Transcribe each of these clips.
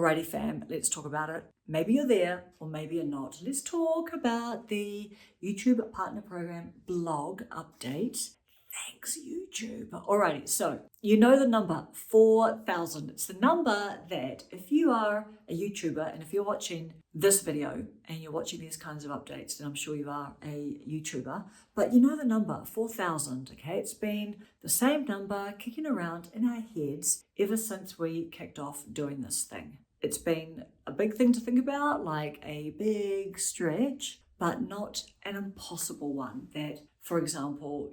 Alrighty fam, let's talk about it. Maybe you're there or maybe you're not. Let's talk about the YouTube Partner Program blog update. Thanks, YouTube. Alrighty, so you know the number 4,000. It's the number that if you are a YouTuber and if you're watching this video and you're watching these kinds of updates, then I'm sure you are a YouTuber. But you know the number 4,000, okay? It's been the same number kicking around in our heads ever since we kicked off doing this thing. It's been a big thing to think about, like a big stretch, but not an impossible one that, for example,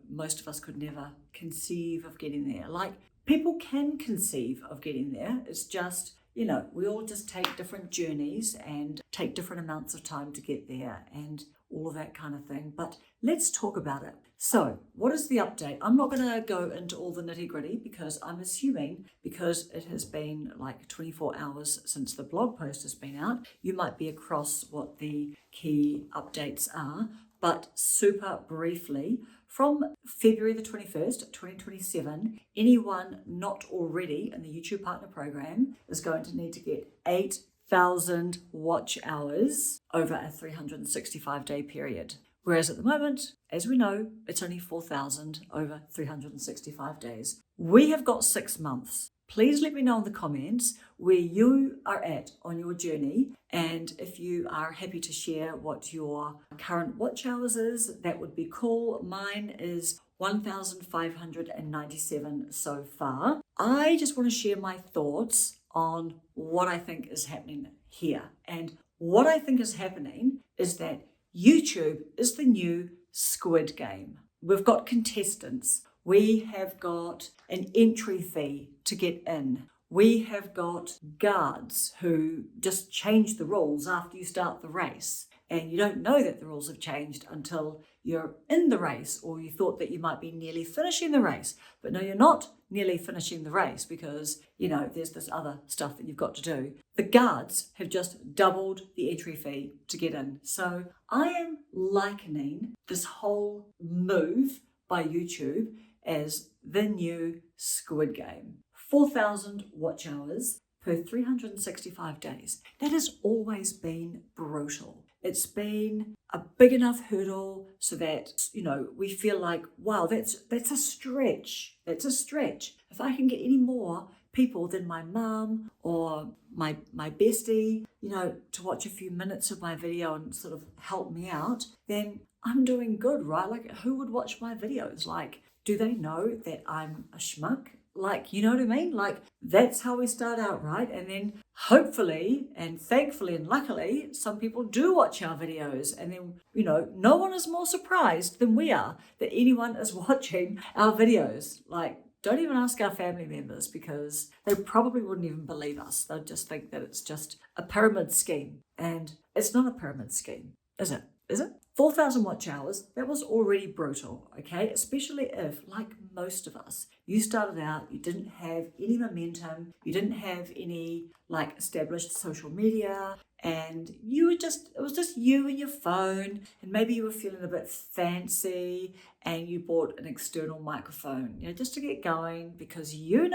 most of us could never conceive of getting there. Like, people can conceive of getting there. It's just, we all just take different journeys and take different amounts of time to get there and all of that kind of thing. But let's talk about it. So what is the update? I'm not going to go into all the nitty gritty because I'm assuming because it has been like 24 hours since the blog post has been out, you might be across what the key updates are. But super briefly, from February the 21st, 2027, anyone not already in the YouTube Partner Program is going to need to get 8,000 watch hours over a 365-day period. Whereas at the moment, as we know, it's only 4,000 over 365 days. We have got 6 months. Please let me know in the comments where you are at on your journey, and if you are happy to share what your current watch hours is, that would be cool. Mine is 1,597 so far. I just want to share my thoughts on what I think is happening here. And what I think is happening is that YouTube is the new Squid game. We've got contestants. We have got an entry fee to get in. We have got guards who just change the rules after you start the race. And you don't know that the rules have changed until you're in the race, or you thought that you might be nearly finishing the race. But no, you're not nearly finishing the race because, there's this other stuff that you've got to do. The guards have just doubled the entry fee to get in. So I am likening this whole move by YouTube as the new Squid game. 4,000 watch hours per 365 days. That has always been brutal. It's been a big enough hurdle so that, we feel like, wow, that's a stretch. That's a stretch. If I can get any more people than my mum or my bestie, to watch a few minutes of my video and sort of help me out, then I'm doing good, right? Like, who would watch my videos? Like, do they know that I'm a schmuck? Like, you know what I mean? Like, that's how we start out, right? And then hopefully and thankfully and luckily, some people do watch our videos. And then, no one is more surprised than we are that anyone is watching our videos. Like, don't even ask our family members because they probably wouldn't even believe us. They'd just think that it's just a pyramid scheme. And it's not a pyramid scheme, is it? Is it? 4,000 watch hours, that was already brutal, okay? Especially if, like most of us, you started out, you didn't have any momentum, you didn't have any established social media, and it was just you and your phone, and maybe you were feeling a bit fancy, and you bought an external microphone, just to get going, because you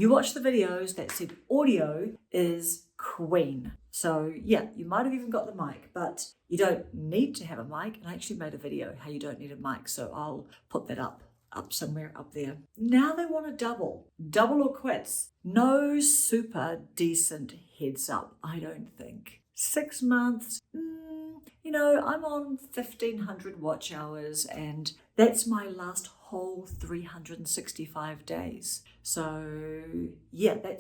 watch the videos that said audio is queen. So yeah, you might have even got the mic, but you don't need to have a mic. And I actually made a video how you don't need a mic, so I'll put that up somewhere up there. Now they want to double or quits. No super decent heads up, I don't think. 6 months, I'm on 1,500 watch hours, and that's my last whole 365 days. So yeah, that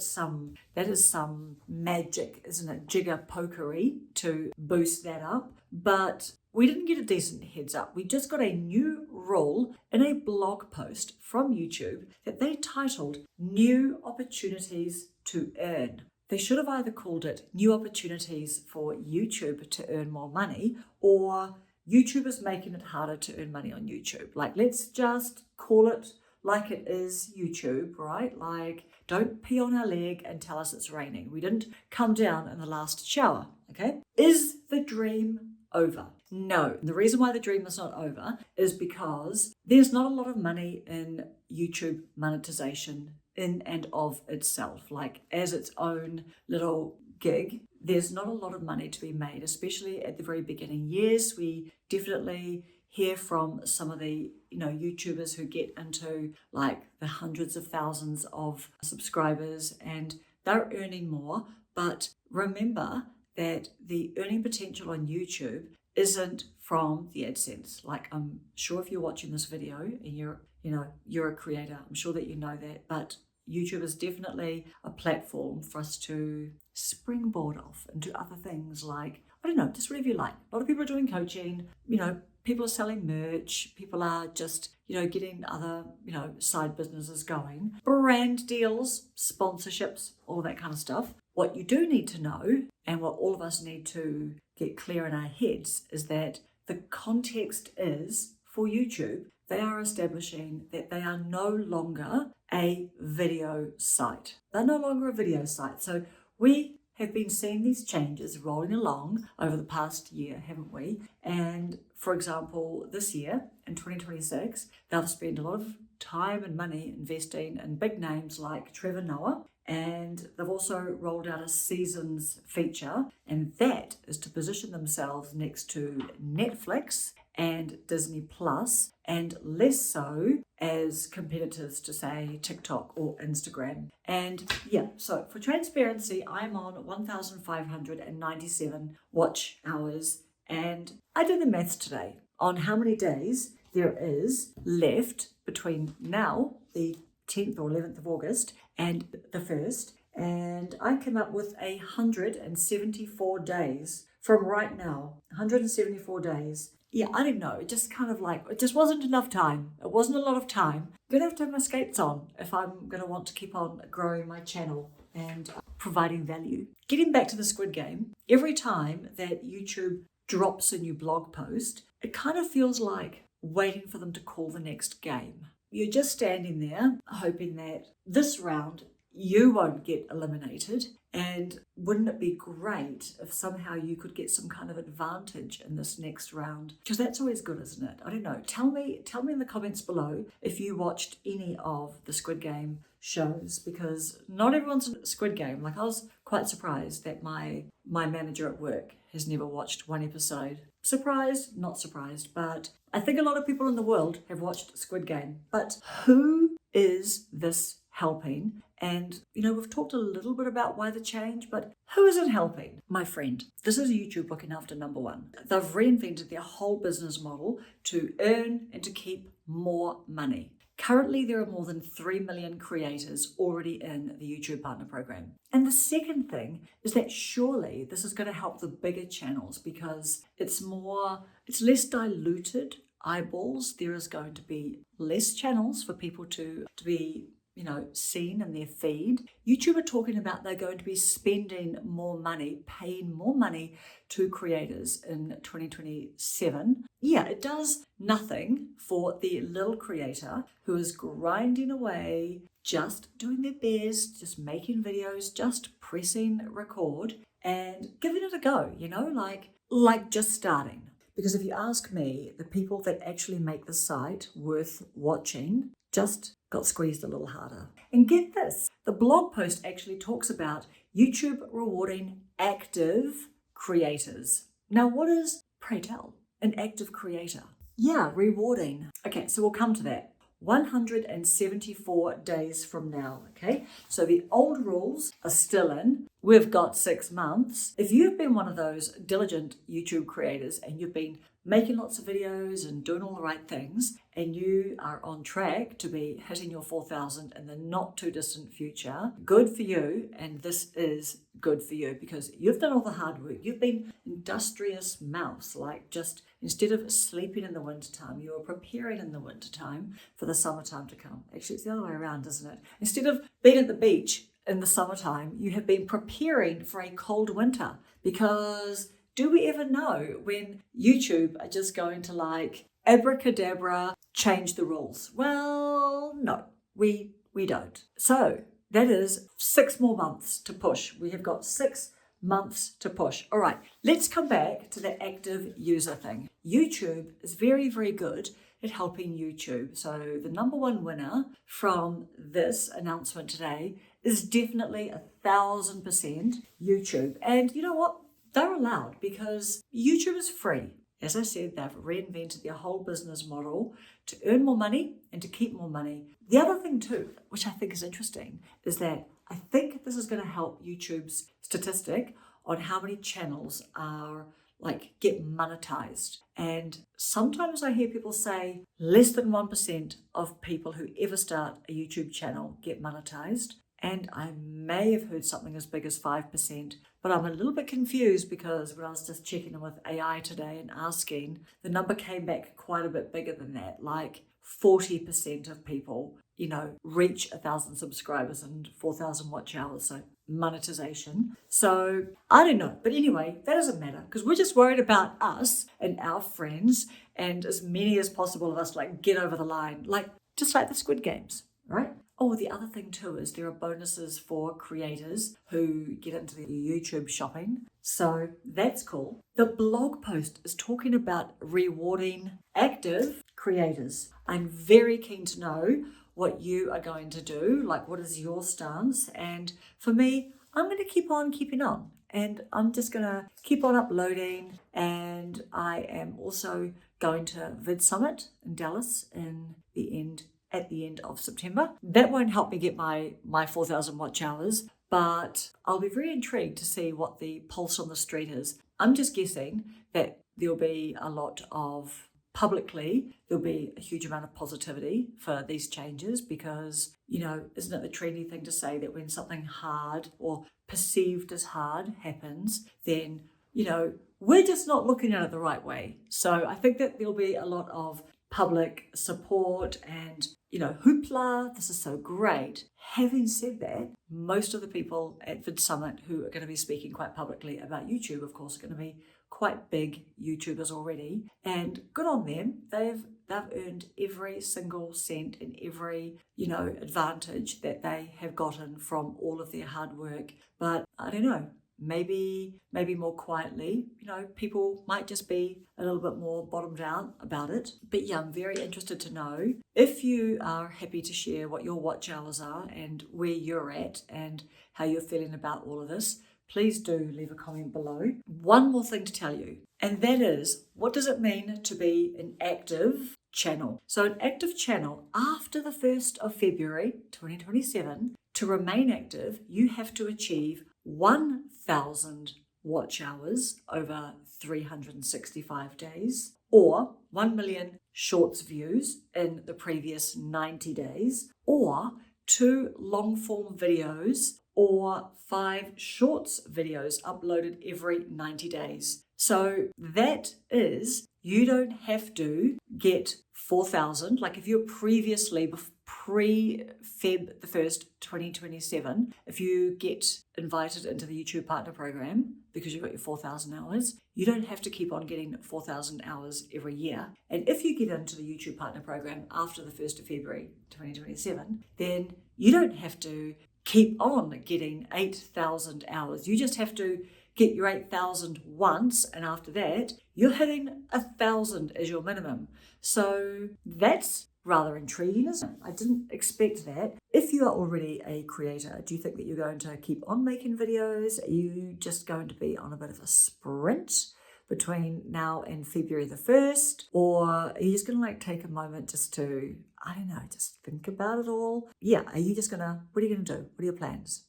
is some magic, isn't it? Jigger pokery to boost that up. But we didn't get a decent heads up. We just got a new rule in a blog post from YouTube that they titled New Opportunities to Earn. They should have either called it New Opportunities for YouTube to Earn More Money, or YouTubers making it harder to earn money on YouTube. Like, let's just call it like it is YouTube, right? Like, don't pee on our leg and tell us it's raining. We didn't come down in the last shower, okay? Is the dream over? No. The reason why the dream is not over is because there's not a lot of money in YouTube monetization in and of itself, like as its own little gig. There's not a lot of money to be made, especially at the very beginning. Yes, we definitely hear from some of the YouTubers who get into like the hundreds of thousands of subscribers and they're earning more. But remember that the earning potential on YouTube isn't from the AdSense. Like, I'm sure if you're watching this video and you're a creator, I'm sure that you know that, but YouTube is definitely a platform for us to springboard off into other things like, I don't know, just whatever you like. A lot of people are doing coaching, people are selling merch, people are just, getting other, side businesses going, brand deals, sponsorships, all that kind of stuff. What you do need to know, and what all of us need to get clear in our heads, is that the context is, for YouTube, they are establishing that they are no longer a video site. They're no longer a video site. So we have been seeing these changes rolling along over the past year, haven't we? And for example, this year in 2026, they'll spend a lot of time and money investing in big names like Trevor Noah. And they've also rolled out a seasons feature, and that is to position themselves next to Netflix and Disney Plus, and less so as competitors to say TikTok or Instagram. And yeah, so for transparency, I'm on 1,597 watch hours, and I did the maths today on how many days there is left between now, the 10th or 11th of August, and the 1st, and I came up with 174 days from right now. 174 days. Yeah, I don't know. It just kind of like, it just wasn't enough time. It wasn't a lot of time. I'm going to have to have my skates on if I'm going to want to keep on growing my channel and providing value. Getting back to the Squid Game, every time that YouTube drops a new blog post, it kind of feels like waiting for them to call the next game. You're just standing there hoping that this round you won't get eliminated. And wouldn't it be great if somehow you could get some kind of advantage in this next round? Because that's always good, isn't it? I don't know. Tell me in the comments below if you watched any of the Squid Game shows, because not everyone's in Squid Game. Like, I was quite surprised that my manager at work has never watched one episode. Surprised, not surprised, but I think a lot of people in the world have watched Squid Game. But who is this helping? And, we've talked a little bit about why the change, but who is it helping? My friend, this is YouTube looking after number one. They've reinvented their whole business model to earn and to keep more money. Currently, there are more than 3 million creators already in the YouTube Partner Program. And the second thing is that surely this is going to help the bigger channels because it's less diluted eyeballs. There is going to be less channels for people to be seen in their feed. YouTube are talking about they're going to be spending more money, paying more money to creators in 2027. Yeah, it does nothing for the little creator who is grinding away, just doing their best, just making videos, just pressing record and giving it a go, like just starting. Because if you ask me, the people that actually make the site worth watching just got squeezed a little harder. And get this, the blog post actually talks about YouTube rewarding active creators. Now, what is, pray tell, an active creator? Yeah, rewarding. Okay, so we'll come to that. 174 days from now, okay? So the old rules are still in. We've got 6 months. If you've been one of those diligent YouTube creators and you've been making lots of videos and doing all the right things, and you are on track to be hitting your 4,000 in the not too distant future, good for you. And this is good for you because you've done all the hard work. You've been industrious mouse, like just instead of sleeping in the wintertime, you are preparing in the wintertime for the summertime to come. Actually, it's the other way around, isn't it? Instead of being at the beach in the summertime, you have been preparing for a cold winter, because do we ever know when YouTube are just going to like abracadabra change the rules? Well, no, we don't. So that is 6 more months to push. We have got 6 months to push. All right, let's come back to the active user thing. YouTube is very, very good at helping YouTube. So the number one winner from this announcement today is definitely 1,000% YouTube. And you know what? They're allowed because YouTube is free. As I said, they've reinvented their whole business model to earn more money and to keep more money. The other thing too, which I think is interesting, is that I think this is going to help YouTube's statistic on how many channels are get monetized. And sometimes I hear people say less than 1% of people who ever start a YouTube channel get monetized. And I may have heard something as big as 5%, but I'm a little bit confused because when I was just checking in with AI today and asking, the number came back quite a bit bigger than that, like 40% of people, reach 1,000 subscribers and 4,000 watch hours. So monetization. So I don't know. But anyway, that doesn't matter because we're just worried about us and our friends and as many as possible of us get over the line, just like the Squid Games, right? Oh, the other thing too is there are bonuses for creators who get into the YouTube shopping. So that's cool. The blog post is talking about rewarding active creators. I'm very keen to know what you are going to do. What is your stance? And for me, I'm going to keep on keeping on. And I'm just going to keep on uploading. And I am also going to Vid Summit in Dallas at the end of September. That won't help me get my 4,000 watch hours, but I'll be very intrigued to see what the pulse on the street is. I'm just guessing that there'll be a lot of there'll be a huge amount of positivity for these changes because, isn't it the trendy thing to say that when something hard or perceived as hard happens, then, we're just not looking at it the right way. So I think that there'll be a lot of public support and, hoopla, this is so great. Having said that, most of the people at Vid Summit who are going to be speaking quite publicly about YouTube, of course, are going to be quite big YouTubers already. And good on them. They've earned every single cent and every, advantage that they have gotten from all of their hard work. But I don't know. Maybe more quietly, people might just be a little bit more bottomed out about it. But yeah, I'm very interested to know if you are happy to share what your watch hours are and where you're at and how you're feeling about all of this. Please do leave a comment below. One more thing to tell you, and that is, what does it mean to be an active channel? So an active channel after the 1st of February 2027, to remain active, you have to achieve 1,000 watch hours over 365 days, or 1 million shorts views in the previous 90 days, or 2 long-form videos, or 5 shorts videos uploaded every 90 days. So that is, you don't have to get 4,000, if you're previously pre-Feb the 1st, 2027, if you get invited into the YouTube Partner Program because you've got your 4,000 hours, you don't have to keep on getting 4,000 hours every year. And if you get into the YouTube Partner Program after the 1st of February, 2027, then you don't have to keep on getting 8,000 hours. You just have to get your 8,000 once, and after that, you're hitting 1,000 as your minimum. So that's rather intriguing, isn't it? I didn't expect that. If you are already a creator, do you think that you're going to keep on making videos? Are you just going to be on a bit of a sprint between now and February the 1st? Or are you just going to take a moment just to, just think about it all? Yeah, what are you going to do? What are your plans?